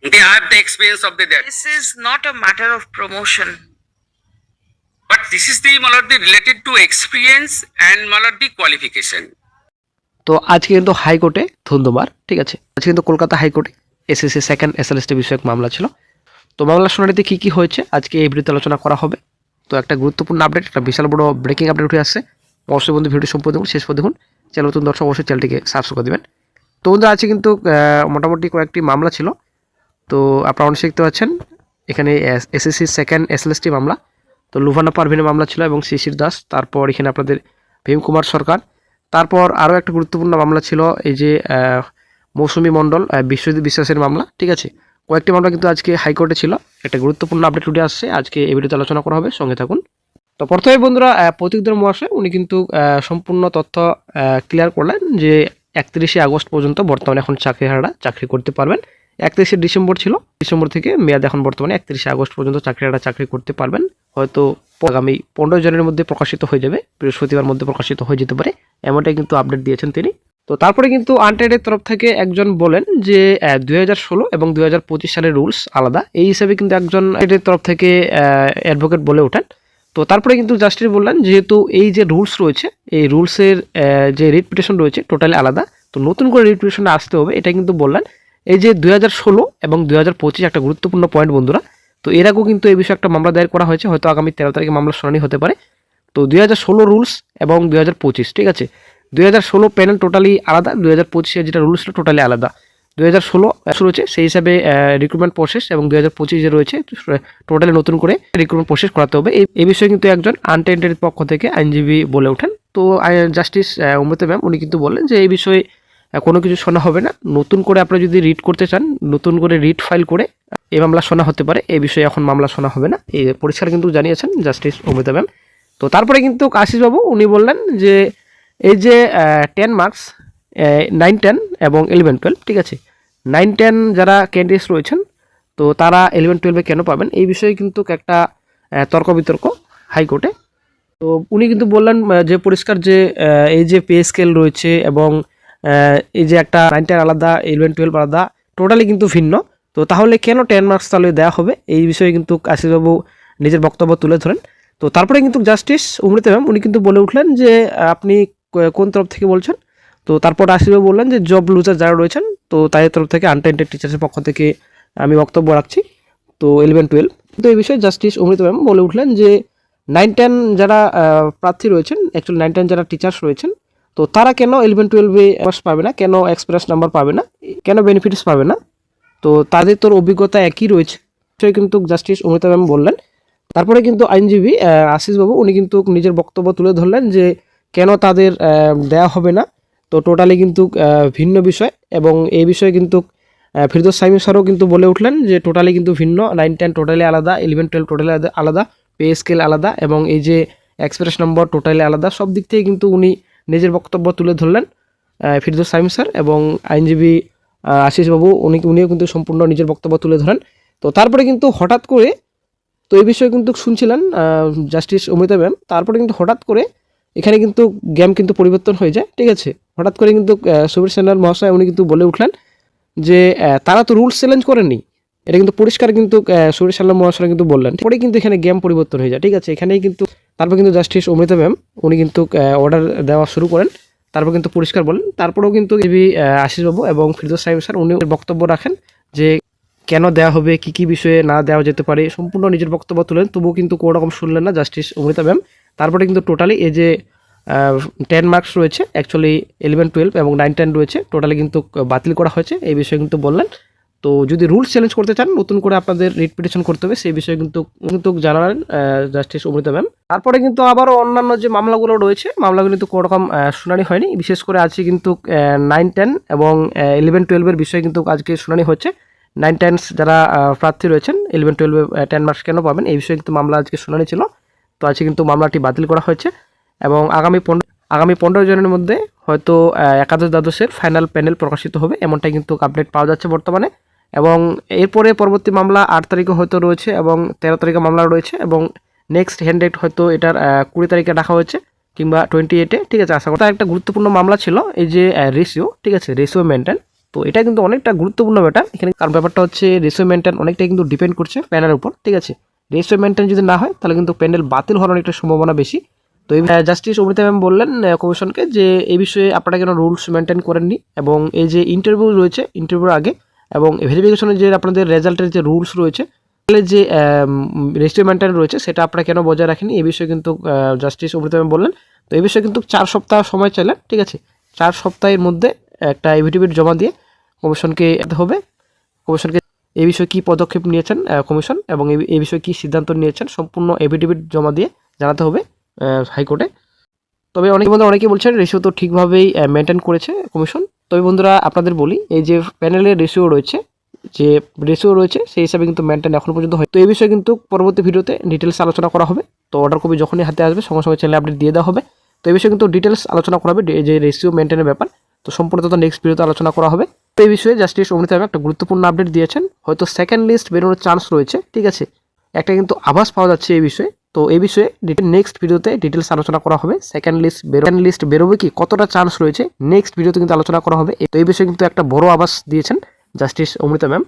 They have the experience of the that. This is not a matter of promotion. But this is the Maladi related to experience and Maladi qualification. তো আজকে কিন্তু হাইকোর্টে ধন্যবাদ, ঠিক আছে, আজকে কিন্তু কলকাতা হাইকোর্টে এসএসসি সেকেন্ড এসএলএসটি বিষয়ক মামলা ছিল। তো মামলার শুনানিতে কী কী হয়েছে আজকে এই ভিডিওতে আলোচনা করা হবে। তো একটা গুরুত্বপূর্ণ আপডেট, একটা বিশাল বড় ব্রেকিং আপডেট উঠে আসছে। অবশ্যই বন্ধু ভিডিও সম্পূর্ণ দেখুন, শেষ পর্যন্ত দেখুন। চ্যানেল নতুন দর্শক অবশ্যই চ্যানেলটিকে সাবস্ক্রাইব করে দেবেন। তো বন্ধু আজকে কিন্তু মোটামুটি কয়েকটি মামলা ছিল। তো আপনারা অনেক দেখতে পাচ্ছেন এখানে এসএসসি সেকেন্ড এসএলএসটি মামলা, তো লুভানা পারভিনের মামলা ছিল এবং শিশির দাস, তারপর এখানে আপনাদের ভীম কুমার সরকার, তারপর আরও একটা গুরুত্বপূর্ণ মামলা ছিল এই যে মৌসুমী মণ্ডল বিশ্বজিৎ বিশ্বাসের মামলা, ঠিক আছে। কয়েকটি মামলা কিন্তু আজকে হাইকোর্টে ছিল। একটা গুরুত্বপূর্ণ আপডেট উঠে আসছে, আজকে এই ভিডিওতে আলোচনা করা হবে, সঙ্গে থাকুন। তো প্রথমে বন্ধুরা প্রতীকধর মহাশয় উনি কিন্তু সম্পূর্ণ তথ্য ক্লিয়ার করলেন যে 31শে আগস্ট পর্যন্ত বর্তমানে এখন চাকরিহারারা চাকরি করতে পারবেন। 31শে ডিসেম্বর ছিল, ডিসেম্বর থেকে মেয়াদ এখন বর্তমানে 31শে আগস্ট পর্যন্ত চাকরিহারারা চাকরি করতে পারবেন। হয়তো আগামী 15 জনের মধ্যে প্রকাশিত হয়ে যাবে, বৃহস্পতিবার মধ্যে প্রকাশিত হয়ে যেতে পারে, এমনটাই কিন্তু আপডেট দিয়েছেন তিনি। তো তারপরে কিন্তু আনটেডের তরফ থেকে একজন বলেন যে 2016 এবং 2025 সালের রুলস আলাদা, এই হিসাবে কিন্তু একজন আনটেডের তরফ থেকে অ্যাডভোকেট বলে ওঠেন। তো তারপরে কিন্তু জাস্টিস বললেন যেহেতু এই যে রুলস রয়েছে, এই রুলসের যে রিট পিটিশন রয়েছে টোটালি আলাদা, তো নতুন করে রিট পিটিশনে আসতে হবে, এটা কিন্তু বললেন। এই যে 2016 এবং 2025 একটা গুরুত্বপূর্ণ পয়েন্ট বন্ধুরা। তো এর আগেও কিন্তু এই বিষয়ে একটা মামলা দায়ের করা হয়েছে, হয়তো আগামী 13 তারিখে মামলার শুনানি হতে পারে। তো 2016 রুলস এবং 2025, ঠিক আছে, 2016 প্যানেল টোটালি আলাদা, 2025 যেটা রুলস ছিল টোটালি আলাদা। 2016 রয়েছে সেই হিসাবে রিক্রুটমেন্ট প্রসেস এবং 2025 যে রয়েছে টোটালি নতুন করে রিক্রুটমেন্ট প্রসেস করাতে হবে। এই বিষয়ে কিন্তু একজন আনটেন্টেড পক্ষ থেকে আইনজীবী বলে ওঠেন। তো জাস্টিস অমৃতা ম্যাম উনি কিন্তু বললেন যে এই বিষয়ে কোনো কিছু শোনা হবে না, নতুন করে আপনারা যদি রিট করতে চান নতুন করে রিট ফাইল করে এই মামলা শোনা হতে পারে, এই বিষয়ে এখন মামলা শোনা হবে না, এই পরিষ্কার কিন্তু জানিয়েছেন জাস্টিস অমৃতা ম্যাম। তো তারপরে কিন্তু আশিসবাবু উনি বললেন যে এই যে 10 মার্কস 9, 10 এবং 11, 12, ঠিক আছে, 9, 10 যারা ক্যান্ডিডেটস রয়েছেন তো তারা 11, 12-এ কেন পাবেন, এই বিষয়ে কিন্তু একটা তর্ক বিতর্ক হাইকোর্টে। তো উনি কিন্তু বললেন যে পরিষ্কার যে এই যে পে স্কেল রয়েছে এবং এই যে একটা 9, 10 আলাদা, 11, 12 আলাদা, টোটালি কিন্তু ভিন্ন, তো তাহলে কেন 10 মার্কস তাহলে দেওয়া হবে, এই বিষয়ে কিন্তু আশিসবাবু নিজের বক্তব্য তুলে ধরেন। তো তারপরে কিন্তু জাস্টিস অমৃতা ম্যাম উনি কিন্তু বলে উঠলেন যে আপনি কোন তরফ থেকে বলছেন। তো তারপর আশিসবাবু বললেন যে জব লুজার যারা রয়েছেন তো তাদের তরফ থেকে আনটেন্টেড টিচার্সের পক্ষ থেকে আমি বক্তব্য রাখছি। তো 11, 12, তো এই বিষয়ে জাস্টিস অমৃতা ম্যাম বলে উঠলেন যে 9, 10 যারা প্রার্থী রয়েছেন, অ্যাকচুয়ালি 9, 10 যারা টিচার্স রয়েছেন তো তারা কেন 11, 12-এ পাবে না, কেন এক্সপ্রেস নাম্বার পাবে না, কেন বেনিফিটস পাবে না, তো তাদের তোর অভিজ্ঞতা একই রয়েছে, সেটা কিন্তু জাস্টিস অমৃতা ম্যাম বললেন। তারপরে কিন্তু আইনজীবী আশিসবাবু উনি কিন্তু নিজের বক্তব্য তুলে ধরলেন যে কেন তাদের দেয়া হবে না, তো টোটালি কিন্তু ভিন্ন বিষয়, এবং এই বিষয়ে কিন্তু ফিরদৌস সাইমি স্যারও কিন্তু বলে উঠলেন যে টোটালি কিন্তু ভিন্ন, 9, 10 টোটালি আলাদা, 11, 12 টোটালি আলাদা, পে স্কেল আলাদা, এবং এই যে এক্সপ্রেস নম্বর টোটালি আলাদা, সব দিক থেকে কিন্তু উনি নিজের বক্তব্য তুলে ধরলেন ফিরদৌস সাইমি স্যার, এবং আইনজীবী আশিসবাবু উনিও কিন্তু সম্পূর্ণ নিজের বক্তব্য তুলে ধরেন। তো তারপরে কিন্তু হঠাৎ করে, তো এই বিষয়ে কিন্তু শুনছিলেন জাস্টিস অমৃতা ম্যাম, তারপরে কিন্তু হঠাৎ করে এখানে কিন্তু গেম কিন্তু পরিবর্তন হয়ে যায়, ঠিক আছে। হঠাৎ করে কিন্তু সুবীর সেনার মহাশয় উনি কিন্তু বলে উঠলেন যে তারা তো রুলস চ্যালেঞ্জ করেননি, এটা কিন্তু পরিষ্কার কিন্তু সুবীর সেনার মহাশয় কিন্তু বললেন, পরে কিন্তু এখানে গেম পরিবর্তন হয়ে যায়, ঠিক আছে। এখানেই কিন্তু তারপর কিন্তু জাস্টিস অমৃতা ম্যাম উনি কিন্তু অর্ডার দেওয়া শুরু করেন, তারপর কিন্তু পরিষ্কার বলেন। তারপরেও কিন্তু আশিসবাবু এবং ফিরদৌস সাইম স্যার উনি বক্তব্য রাখেন যে কেন দেওয়া হবে, কি কি বিষয়ে না দেওয়া যেতে পারে, সম্পূর্ণ নিজের বক্তব্য তুলেন, তবুও কিন্তু কোনো রকম শুনলেন না জাস্টিস অমৃতা ম্যাম। তারপরে কিন্তু টোটালি এই যে 10 মার্কস রয়েছে, অ্যাকচুয়ালি 11, 12 এবং 9, 10 রয়েছে, টোটালি কিন্তু বাতিল করা হয়েছে, এই বিষয়ে কিন্তু বললেন। তো যদি রুলস চ্যালেঞ্জ করতে চান নতুন করে আপনাদের রিট পিটিশন করতে হবে, সেই বিষয়ে কিন্তু জানালেন জাস্টিস অমৃতা ম্যাম। তারপরে কিন্তু আবারও অন্যান্য যে মামলাগুলো রয়েছে, মামলাগুলো কিন্তু কোনো রকম শুনানি হয়নি, বিশেষ করে আজকে কিন্তু 9, 10 এবং 11, 12-এর বিষয়ে কিন্তু আজকে শুনানি হচ্ছে। 9, 10 যারা প্রার্থী রয়েছেন 11, 12-এ 10 মার্কস কেন পাবেন, এই বিষয়ে কিন্তু মামলা আজকে শুনানি ছিল। তো আজকে কিন্তু মামলাটি বাতিল করা হয়েছে, এবং আগামী 15 জনের মধ্যে হয়তো একাদশ দ্বাদশের ফাইনাল প্যানেল প্রকাশিত হবে, এমনটাই কিন্তু আপডেট পাওয়া যাচ্ছে বর্তমানে। এবং এরপরে পরবর্তী মামলা 8 তারিখে হয়তো রয়েছে, এবং 13 তারিখে মামলা রয়েছে, এবং নেক্সট হ্যান্ড ডেট হয়তো এটার 20 তারিখে রাখা হয়েছে, কিংবা 28-এ, ঠিক আছে। আশা করি একটা গুরুত্বপূর্ণ মামলা ছিল এই যে রেশিও, ঠিক আছে, রেশিও মেনটেন, তো এটা কিন্তু অনেকটা গুরুত্বপূর্ণ ব্যাপার এখানে, কারণ ব্যাপারটা হচ্ছে রেশিও মেনটেন অনেকটা কিন্তু ডিপেন্ড করছে প্যানেলের উপর, ঠিক আছে। রেশিও মেনটেন যদি না হয় তাহলে কিন্তু প্যানেল বাতিল হওয়ার একটা সম্ভাবনা বেশি। তো এই জাস্টিস অমৃতা ম্যাম বললেন কমিশনকে যে এই বিষয়ে আপনারা কেন রুলস মেনটেন করেননি, এবং এই যে ইন্টারভিউ রয়েছে ইন্টারভিউর আগে এবং ভেরিফিকেশনের যে আপনাদের রেজাল্টের যে রুলস রয়েছে, যে রেশিও মেনটেন রয়েছে সেটা আপনারা কেন বজায় রাখেনি, এই বিষয়ে কিন্তু জাস্টিস অমৃতা ম্যাম বললেন। তো এই বিষয়ে কিন্তু 4 সপ্তাহ সময় চাইলেন, ঠিক আছে। 4 সপ্তাহের মধ্যে একটা এফিডেভিট জমা দিয়ে কমিশনকে হবে, কমিশনকে এই বিষয়ে কী পদক্ষেপ নিয়েছেন কমিশন এবং এই বিষয়ে কী সিদ্ধান্ত নিয়েছেন সম্পূর্ণ এফিডেভিট জমা দিয়ে জানাতে হবে হাইকোর্টে। তবে অনেকেই বলছেন রেশিও তো ঠিকভাবেই মেনটেন করেছে কমিশন। তবে বন্ধুরা আপনাদের বলি, এই যে প্যানেলের রেশিও রয়েছে সেই হিসাবে কিন্তু মেনটেন এখনো পর্যন্ত হয়। তো এই বিষয়ে কিন্তু পরবর্তী ভিডিওতে ডিটেলস আলোচনা করা হবে। তো অর্ডার কপি যখনই হাতে আসবে সঙ্গে সঙ্গে চ্যানেলে আপডেট দিয়ে দেওয়া হবে। তো এই বিষয়ে কিন্তু ডিটেলস আলোচনা করা হবে, যে রেশিও মেনটেনের ব্যাপার। তো সম্পূর্ণ তো নেক্সট ভিডিওতে আলোচনা করা হবে। তো এই বিষয়ে জাস্টিস অমৃতা ম্যাম একটা গুরুত্বপূর্ণ আপডেট দিয়েছেন, হয়তো সেকেন্ড লিস্ট বেরোনোর চান্স রয়েছে, ঠিক আছে। একটা কিন্তু আভাস পাওয়া যাচ্ছে এই বিষয়ে। তো এই বিষয়ে নেক্সট ভিডিওতে ডিটেলস আলোচনা করা হবে। সেকেন্ড লিস্ট বেরোবে কি, কতটা চান্স রয়েছে, নেক্সট ভিডিওতে কিন্তু আলোচনা করা হবে। তো এই বিষয়ে কিন্তু একটা বড় আভাস দিয়েছেন জাস্টিস অমৃতা ম্যাম।